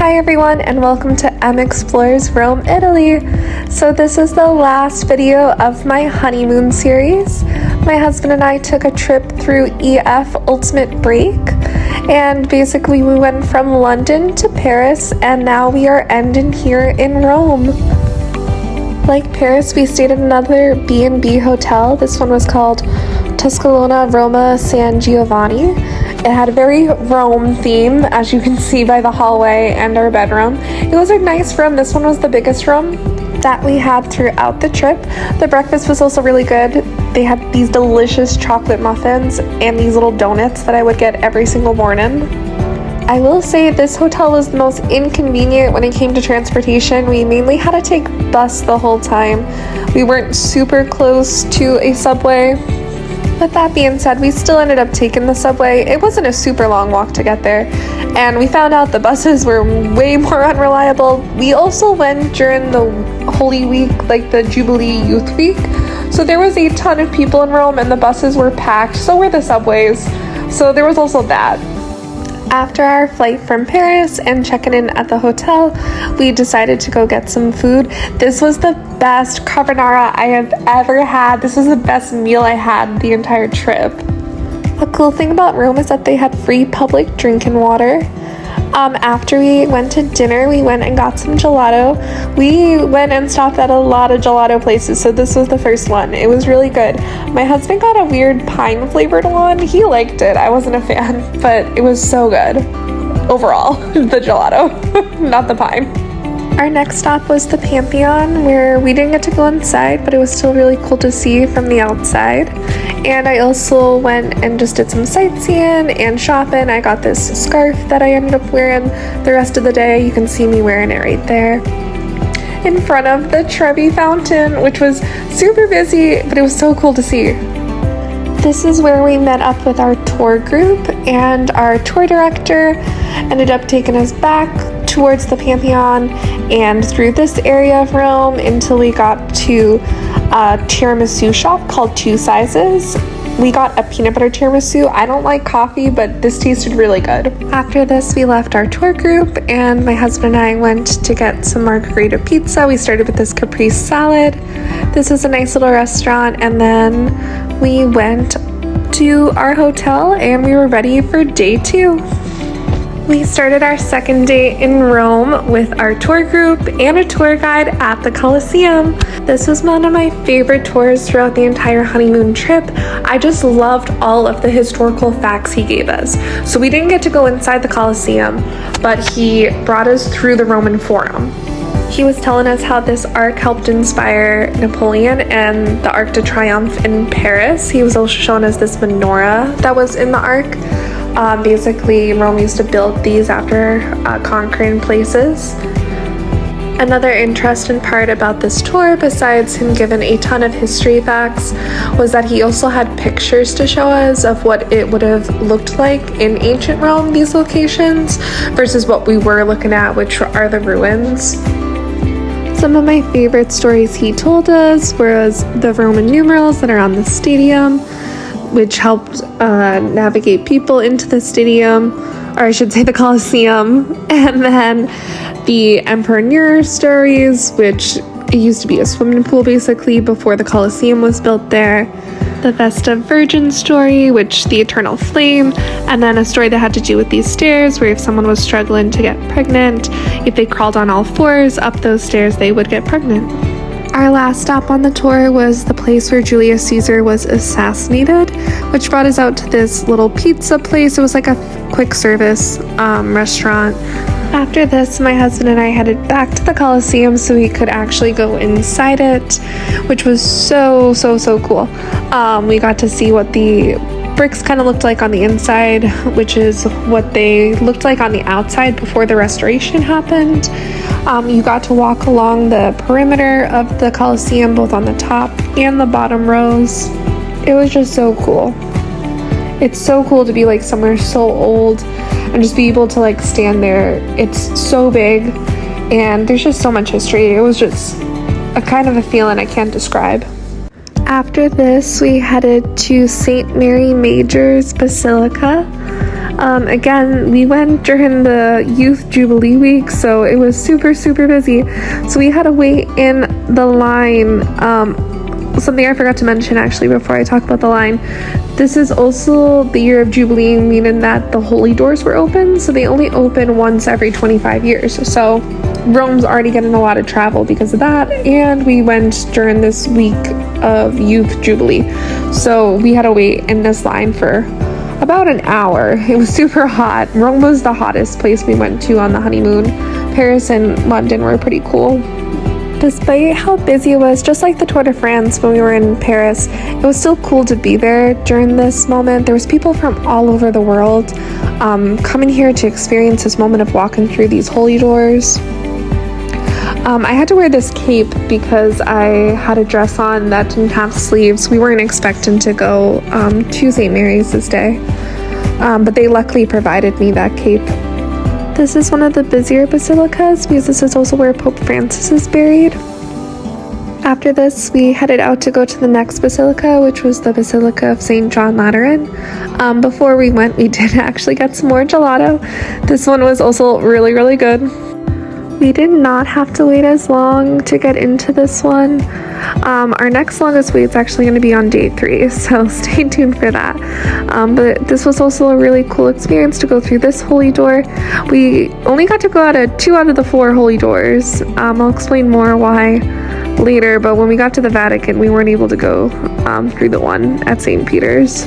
Hi everyone, and welcome to Em Explores Rome, Italy. So this is the last video of my honeymoon series. My husband and I took a trip through EF Ultimate Break, and basically we went from London to Paris, and now we are ending here in Rome. Like Paris, we stayed at another B&B hotel. This one was called Tuscolana Roma San Giovanni. It had a very Rome theme, as you can see by the hallway and our bedroom. It was a nice room. This one was the biggest room that we had throughout the trip. The breakfast was also really good. They had these delicious chocolate muffins and these little donuts that I would get every single morning. I will say this hotel was the most inconvenient when it came to transportation. We mainly had to take bus the whole time. We weren't super close to a subway. With that being said, we still ended up taking the subway. It wasn't a super long walk to get there, and we found out the buses were way more unreliable. We also went during the Holy Week, like the Jubilee Youth Week, so there was a ton of people in Rome and the buses were packed, so were the subways, so there was also that. After our flight from Paris and checking in at the hotel, we decided to go get some food. This was the best carbonara I have ever had. This was the best meal I had the entire trip. A cool thing about Rome is that they had free public drinking water. After we went to dinner, we went and got some gelato. We went and stopped at a lot of gelato places, so this was the first one. It was really good. My husband got a weird pine flavored one. He liked it. I wasn't a fan, but it was so good. Overall, the gelato, not the pine. Our next stop was the Pantheon, where we didn't get to go inside, but it was still really cool to see from the outside. And I also went and just did some sightseeing and shopping. I got this scarf that I ended up wearing the rest of the day. You can see me wearing it right there in front of the Trevi Fountain, which was super busy, but it was so cool to see. This is where we met up with our tour group, and our tour director ended up taking us back towards the Pantheon and through this area of Rome until we got to a tiramisu shop called Two Sizes. We got a peanut butter tiramisu. I don't like coffee, but this tasted really good. After this, we left our tour group, and my husband and I went to get some margherita pizza. We started with this caprese salad. This was a nice little restaurant, and then we went to our hotel and we were ready for day 2. We started our second day in Rome with our tour group and a tour guide at the Colosseum. This was one of my favorite tours throughout the entire honeymoon trip. I just loved all of the historical facts he gave us. So we didn't get to go inside the Colosseum, but he brought us through the Roman Forum. He was telling us how this arc helped inspire Napoleon and the Arc de Triomphe in Paris. He was also showing us this menorah that was in the arc. Basically, Rome used to build these after conquering places. Another interesting part about this tour, besides him giving a ton of history facts, was that he also had pictures to show us of what it would have looked like in ancient Rome, these locations, versus what we were looking at, which are the ruins. Some of my favorite stories he told us was the Roman numerals that are on the stadium, which helped navigate people into the stadium, or I should say the Colosseum, and then the Emperor Nero stories, which it used to be a swimming pool basically before the Colosseum was built there, the Vesta Virgin story, which the eternal flame, and then a story that had to do with these stairs, where if someone was struggling to get pregnant, if they crawled on all fours up those stairs, they would get pregnant. Our last stop on the tour was the place where Julius Caesar was assassinated, which brought us out to this little pizza place. It was like a quick service restaurant. After this, my husband and I headed back to the Colosseum so we could actually go inside it, which was so cool. We got to see what the bricks kind of looked like on the inside, which is what they looked like on the outside before the restoration happened. You got to walk along the perimeter of the Colosseum, both on the top and the bottom rows. It was just so cool. It's so cool to be like somewhere so old and just be able to like stand there. It's so big and there's just so much history. It was just a kind of a feeling I can't describe. After this, we headed to St. Mary Major's Basilica. Again, we went during the Youth Jubilee week, so it was super, super busy. So we had to wait in the line. Something I forgot to mention actually before I talk about the line. This is also the year of Jubilee, meaning that the holy doors were open, so they only open once every 25 years. So Rome's already getting a lot of travel because of that, and we went during this week of Youth Jubilee. So we had to wait in this line for about an hour. It was super hot. Rome was the hottest place we went to on the honeymoon. Paris and London were pretty cool. Despite how busy it was, just like the Tour de France when we were in Paris, it was still cool to be there during this moment. There was people from all over the world coming here to experience this moment of walking through these holy doors. I had to wear this cape because I had a dress on that didn't have sleeves. We weren't expecting to go to St. Mary's this day, but they luckily provided me that cape. This is one of the busier basilicas because this is also where Pope Francis is buried. After this, we headed out to go to the next basilica, which was the Basilica of St. John Lateran. Before we went, we did actually get some more gelato. This one was also really, really good. We did not have to wait as long to get into this one. Our next longest wait is actually going to be on day 3, so stay tuned for that. But this was also a really cool experience to go through this holy door. We only got to go out of 2 out of the 4 holy doors. I'll explain more why later, but when we got to the Vatican, we weren't able to go through the one at St. Peter's.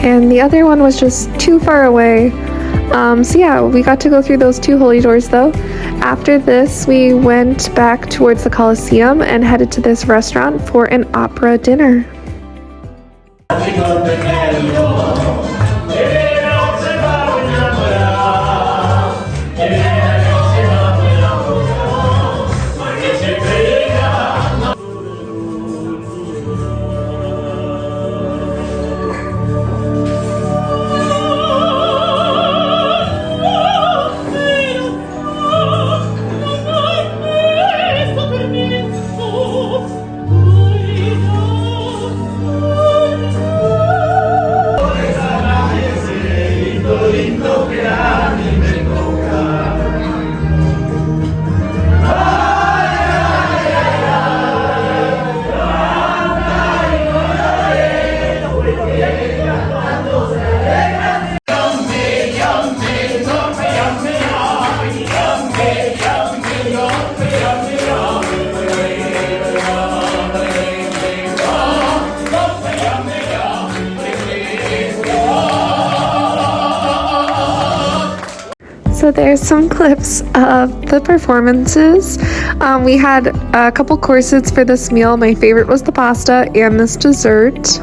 And the other one was just too far away. So yeah, we got to go through those 2 holy doors though. After this, we went back towards the Colosseum and headed to this restaurant for an opera dinner. So there's some clips of the performances. We had a couple courses for this meal. My favorite was the pasta and this dessert.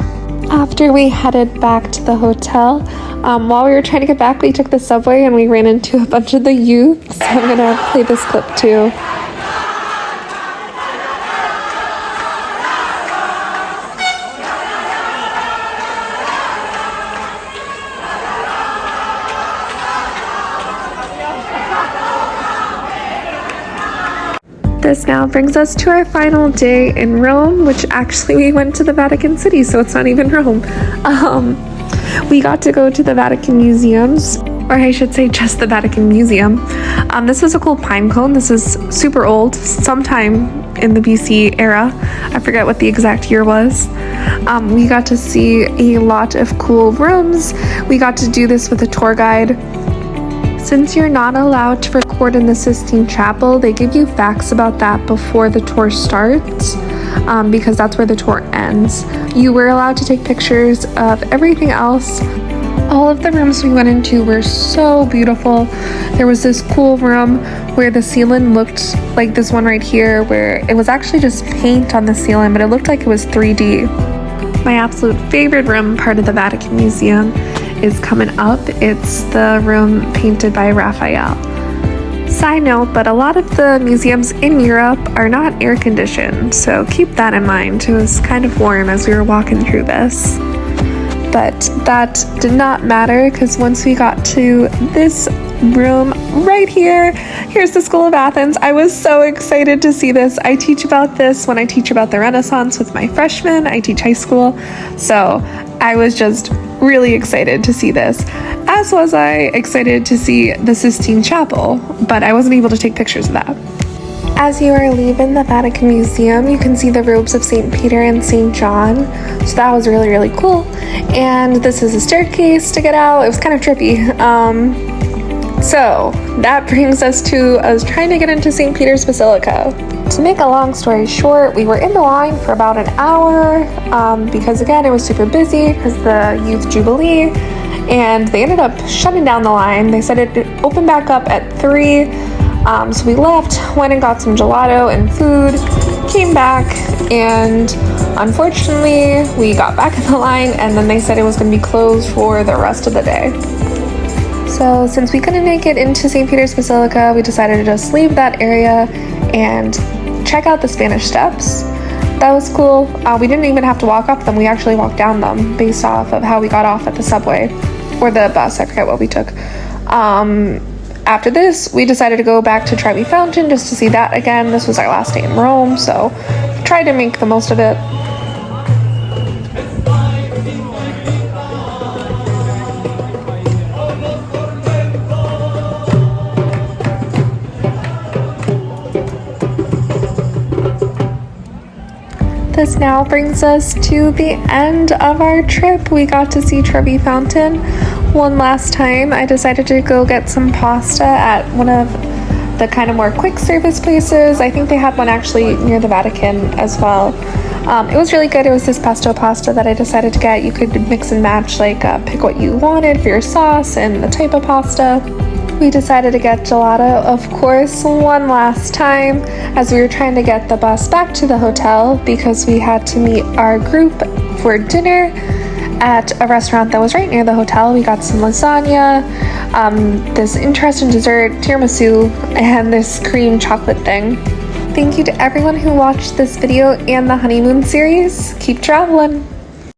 After we headed back to the hotel, while we were trying to get back, we took the subway and we ran into a bunch of the youth. So I'm gonna play this clip too. This now brings us to our final day in Rome, which actually we went to the Vatican City, so it's not even Rome. We got to go to the Vatican museums, or I should say just the Vatican Museum. This is a cool pine cone. This is super old, sometime in the BC era. I forget what the exact year was. We got to see a lot of cool rooms. We got to do this with a tour guide. Since you're not allowed to record in the Sistine Chapel, they give you facts about that before the tour starts, because that's where the tour ends. You were allowed to take pictures of everything else. All of the rooms we went into were so beautiful. There was this cool room where the ceiling looked like this one right here, where it was actually just paint on the ceiling, but it looked like it was 3D. My absolute favorite room, part of the Vatican Museum, is coming up. It's the room painted by Raphael. Side note, but a lot of the museums in Europe are not air conditioned, so keep that in mind. It was kind of warm as we were walking through this. But that did not matter, because once we got to this room right here, here's the School of Athens. I was so excited to see this. I teach about this when I teach about the Renaissance with my freshmen. I teach high school, so I was just really excited to see this, as was I excited to see the Sistine Chapel, but I wasn't able to take pictures of that. As you are leaving the Vatican Museum, you can see the robes of St. Peter and St. John, so that was really, really cool. And this is a staircase to get out. It was kind of trippy. So that brings us to us trying to get into St. Peter's Basilica. To make a long story short, we were in the line for about an hour because again, it was super busy because the Youth Jubilee, and they ended up shutting down the line. They said it opened back up at 3. So we left, went and got some gelato and food, came back, and unfortunately we got back in the line and then they said it was going to be closed for the rest of the day. So since we couldn't make it into St. Peter's Basilica, we decided to just leave that area and check out the Spanish Steps. That was cool. We didn't even have to walk up them, we actually walked down them based off of how we got off at the subway, or the bus, I forget what we took. After this, we decided to go back to Trevi Fountain just to see that again. This was our last day in Rome, so tried to make the most of it. This now brings us to the end of our trip. We got to see Trevi Fountain one last time. I decided to go get some pasta at one of the kind of more quick service places. I think they had one actually near the Vatican as well. It was really good. It was this pesto pasta that I decided to get. You could mix and match, like pick what you wanted for your sauce and the type of pasta. We decided to get gelato, of course, one last time as we were trying to get the bus back to the hotel because we had to meet our group for dinner at a restaurant that was right near the hotel. We got some lasagna, this interesting dessert, tiramisu, and this cream chocolate thing. Thank you to everyone who watched this video and the honeymoon series. Keep traveling!